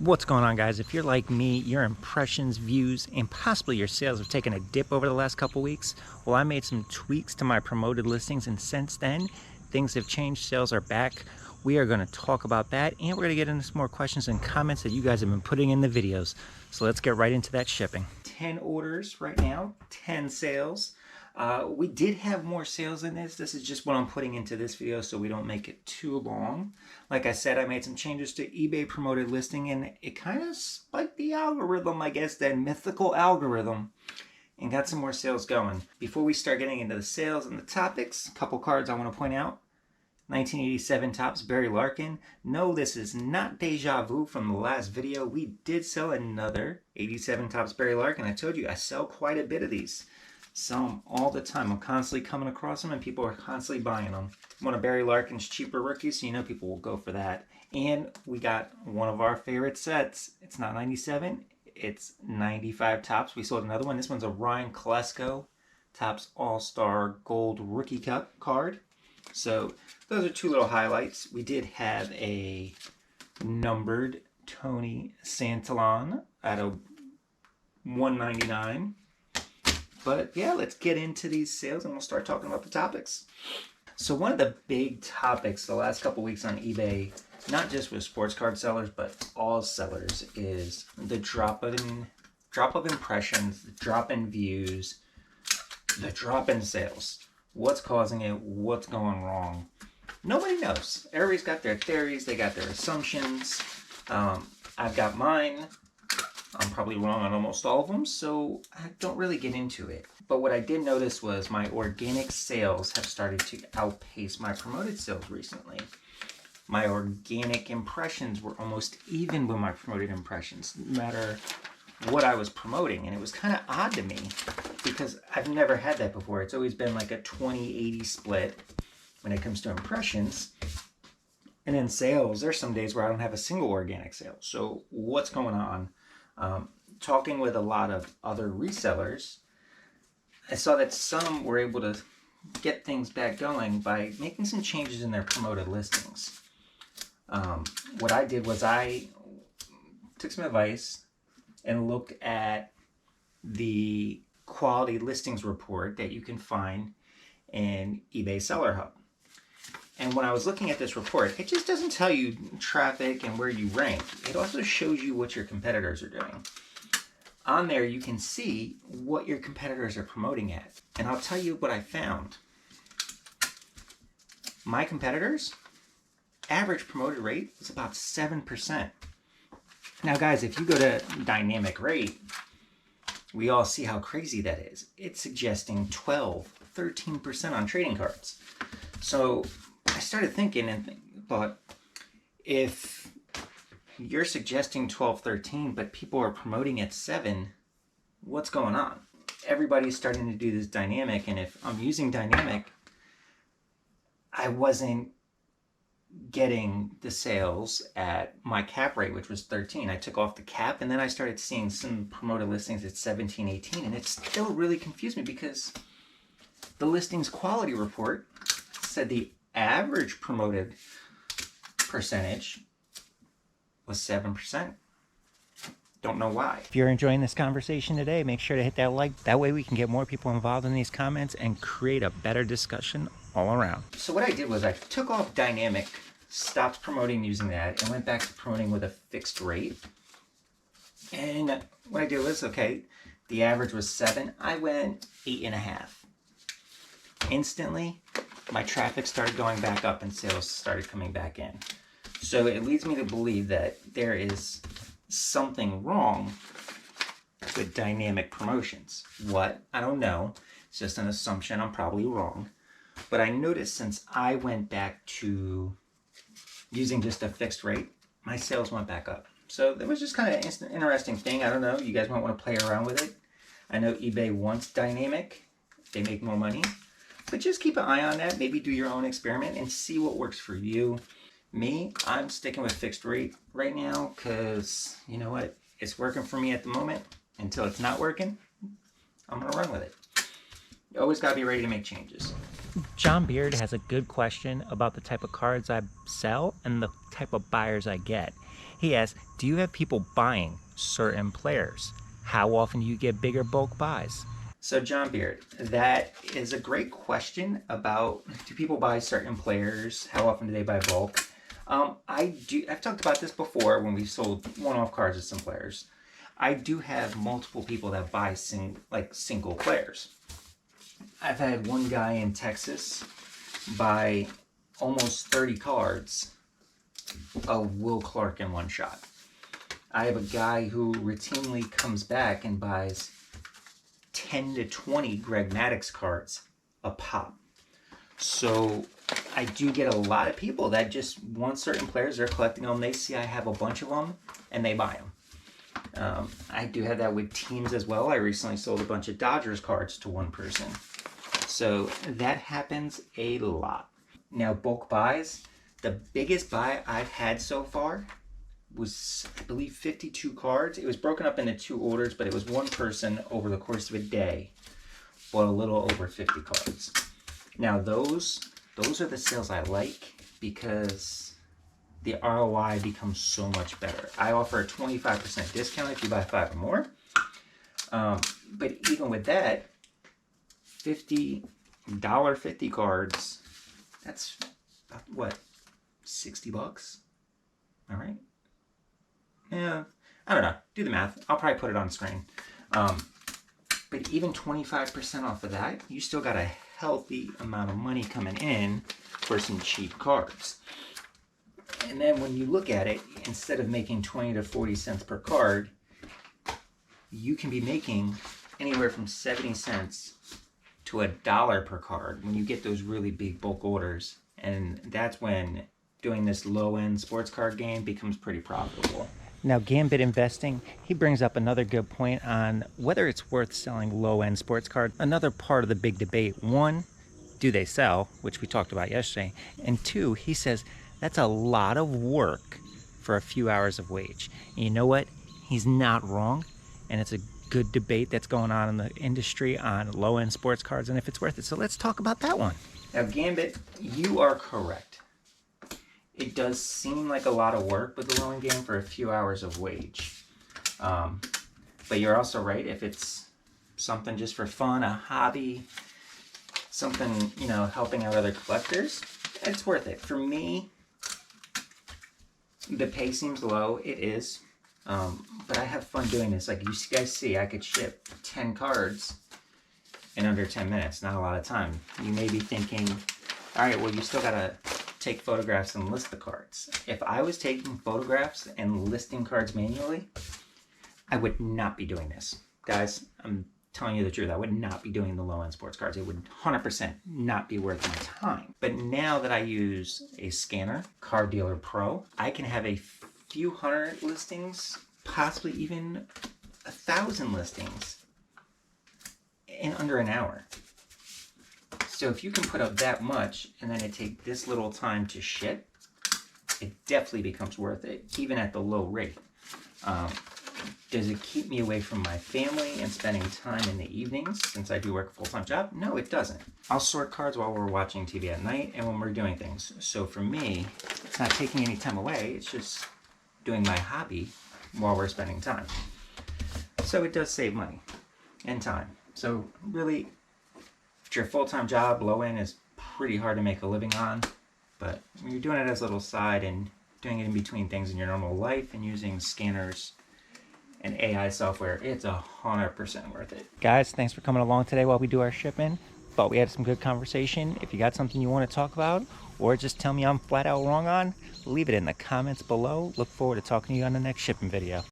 What's going on, guys? If you're like me, your impressions, views, and possibly your sales have taken a dip over the last couple weeks, well, I made some tweaks to my promoted listings, and since then, things have changed. Sales are back. We are going to talk about that, and we're going to get into some more questions and comments that you guys have been putting in the videos. So let's get right into that shipping. 10 orders right now, 10 sales. We did have more sales in this. This is just what I'm putting into this video so we don't make it too long. Like I said, I made some changes to eBay promoted listing, and it kind of spiked the algorithm, I guess, that mythical algorithm, and got some more sales going. Before we start getting into the sales and the topics, a couple cards I want to point out. 1987 Topps Barry Larkin. No, this is not deja vu from the last video. We did sell another 87 Topps Barry Larkin. I told you I sell quite a bit of these. Sell them all the time. I'm constantly coming across them and people are constantly buying them. One of Barry Larkin's cheaper rookies, so you know people will go for that. And we got one of our favorite sets. It's not 97, it's 95 Topps. We sold another one. This one's a Ryan Klesko Topps All-Star Gold Rookie Cup card. So those are two little highlights. We did have a numbered Tony Santillan at a 199. But yeah, let's get into these sales and we'll start talking about the topics. So one of the big topics the last couple weeks on eBay, not just with sports card sellers, but all sellers, is the drop of impressions, the drop in views, the drop in sales. What's causing it? What's going wrong? Nobody knows. Everybody's got their theories. They got their assumptions. I've got mine. I'm probably wrong on almost all of them, so I don't really get into it. But what I did notice was my organic sales have started to outpace my promoted sales recently. My organic impressions were almost even with my promoted impressions, no matter what I was promoting. And it was kind of odd to me because I've never had that before. It's always been like a 20-80 split when it comes to impressions. And in sales, there's some days where I don't have a single organic sale. So what's going on? Talking with a lot of other resellers, I saw that some were able to get things back going by making some changes in their promoted listings. What I did was I took some advice and looked at the quality listings report that you can find in eBay Seller Hub. And when I was looking at this report, it just doesn't tell you traffic and where you rank. It also shows you what your competitors are doing. On there, you can see what your competitors are promoting at. And I'll tell you what I found. My competitors' average promoted rate is about 7%. Now, guys, if you go to dynamic rate, we all see how crazy that is. It's suggesting 12, 13% on trading cards. So I started thinking and thought, if you're suggesting 12, 13, but people are promoting at 7, what's going on? Everybody's starting to do this dynamic, and if I'm using dynamic, I wasn't getting the sales at my cap rate, which was 13. I took off the cap, and then I started seeing some promoted listings at 17, 18, and it still really confused me because the listings quality report said the average promoted percentage was 7%. Don't know why. If you're enjoying this conversation today, make sure to hit that like. That way we can get more people involved in these comments and create a better discussion all around. So what I did was I took off dynamic, stopped promoting using that, and went back to promoting with a fixed rate. And what I did was, okay, the average was 7. I went 8.5. Instantly, my traffic started going back up and sales started coming back in. So it leads me to believe that there is something wrong with dynamic promotions. What? I don't know. It's just an assumption. I'm probably wrong. But I noticed since I went back to using just a fixed rate, my sales went back up. So that was just kind of an interesting thing. I don't know. You guys might want to play around with it. I know eBay wants dynamic. They make more money. But just keep an eye on that. Maybe do your own experiment and see what works for you. Me, I'm sticking with fixed rate right now because, you know what, it's working for me at the moment. Until it's not working, I'm going to run with it. You always got to be ready to make changes. John Beard has a good question about the type of cards I sell and the type of buyers I get. He asks, do you have people buying certain players? How often do you get bigger bulk buys? So, John Beard, that is a great question about, do people buy certain players? How often do they buy bulk? I've talked about this before when we sold one-off cards of some players. I do have multiple people that buy single players. I've had one guy in Texas buy almost 30 cards of Will Clark in one shot. I have a guy who routinely comes back and buys 10 to 20 Greg Maddux cards a pop. So I do get a lot of people that just want certain players. They're collecting them. They see I have a bunch of them and they buy them. I do have that with teams as well. I recently sold a bunch of Dodgers cards to one person. So that happens a lot. Now, bulk buys, the biggest buy I've had so far was, I believe, 52 cards. It was broken up into 2 orders, but it was one person over the course of a day bought a little over 50 cards. Now, those are the sales I like because the ROI becomes so much better. I offer a 25% discount if you buy 5 or more. But even with that, $50 cards, that's about, what, 60 bucks? All right. Yeah, I don't know. Do the math. I'll probably put it on screen. But even 25% off of that, you still got a healthy amount of money coming in for some cheap cards. And then when you look at it, instead of making 20 to 40 cents per card, you can be making anywhere from 70 cents to $1 per card when you get those really big bulk orders. And that's when doing this low-end sports card game becomes pretty profitable. Now, Gambit Investing, he brings up another good point on whether it's worth selling low-end sports cards. Another part of the big debate. One, do they sell, which we talked about yesterday. And two, he says that's a lot of work for a few hours of wage. And you know what? He's not wrong. And it's a good debate that's going on in the industry on low-end sports cards and if it's worth it. So let's talk about that one. Now, Gambit, you are correct. It does seem like a lot of work with the low-end game for a few hours of wage. But you're also right. If it's something just for fun, a hobby, something, helping out other collectors, it's worth it. For me, the pay seems low. It is. But I have fun doing this. Like you guys see, I could ship 10 cards in under 10 minutes. Not a lot of time. You may be thinking, all right, well, you still got to take photographs and list the cards. If I was taking photographs and listing cards manually, I would not be doing this. Guys, I'm telling you the truth. I would not be doing the low-end sports cards. It would 100% not be worth my time. But now that I use a scanner, Card Dealer Pro, I can have a few hundred listings, possibly even 1,000 listings in under an hour. So if you can put up that much and then it take this little time to ship, it definitely becomes worth it, even at the low rate. Does it keep me away from my family and spending time in the evenings since I do work a full-time job? No, it doesn't. I'll sort cards while we're watching TV at night and when we're doing things. So for me, it's not taking any time away. It's just doing my hobby while we're spending time. So it does save money and time. So really, if your full-time job, low end, is pretty hard to make a living on. But when you're doing it as a little side and doing it in between things in your normal life and using scanners and AI software, it's 100% worth it. Guys, thanks for coming along today while we do our shipping. Thought we had some good conversation. If you got something you want to talk about or just tell me I'm flat out wrong on, leave it in the comments below. Look forward to talking to you on the next shipping video.